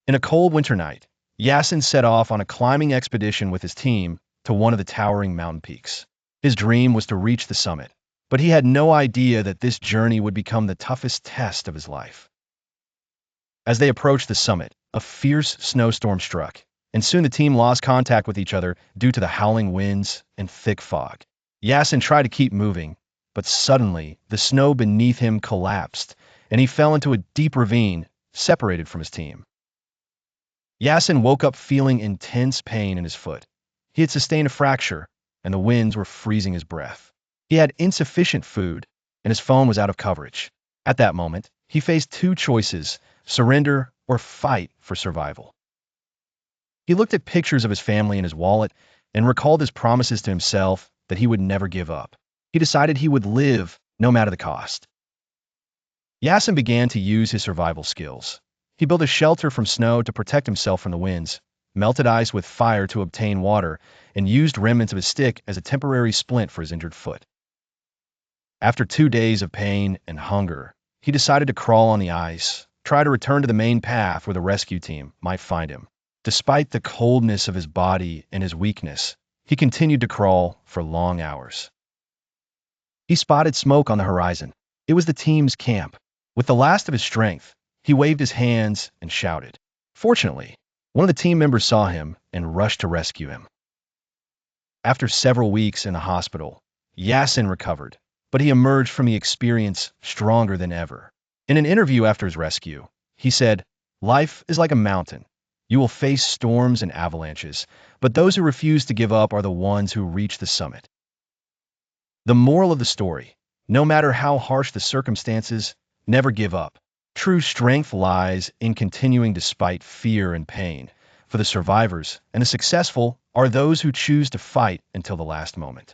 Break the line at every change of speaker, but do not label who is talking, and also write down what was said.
In a cold winter night, Yassin set off on a climbing expedition with his team to one of the towering mountain peaks. His dream was to reach the summit, but he had no idea that this journey would become the toughest test of his life. As they approached the summit, a fierce snowstorm struck, and soon the team lost contact with each other due to the howling winds and thick fog. Yassin tried to keep moving, but suddenly the snow beneath him collapsed, and he fell into a deep ravine, separated from his team. Yassin woke up feeling intense pain in his foot. He had sustained a fracture, and the winds were freezing his breath. He had insufficient food, and his phone was out of coverage. At that moment, he faced two choices: surrender or fight for survival. He looked at pictures of his family in his wallet and recalled his promises to himself that he would never give up. He decided he would live no matter the cost. Yassin began to use his survival skills. He built a shelter from snow to protect himself from the winds, melted ice with fire to obtain water, and used remnants of his stick as a temporary splint for his injured foot. After 2 days of pain and hunger, he decided to crawl on the ice, try to return to the main path where the rescue team might find him. Despite the coldness of his body and his weakness, he continued to crawl for long hours. He spotted smoke on the horizon. It was the team's camp. With the last of his strength, he waved his hands and shouted. Fortunately, one of the team members saw him and rushed to rescue him. After several weeks in the hospital, Yassin recovered, but he emerged from the experience stronger than ever. In an interview after his rescue, he said, "Life is like a mountain. You will face storms and avalanches, but those who refuse to give up are the ones who reach the summit." The moral of the story: no matter how harsh the circumstances, never give up. True strength lies in continuing despite fear and pain. For the survivors and the successful are those who choose to fight until the last moment.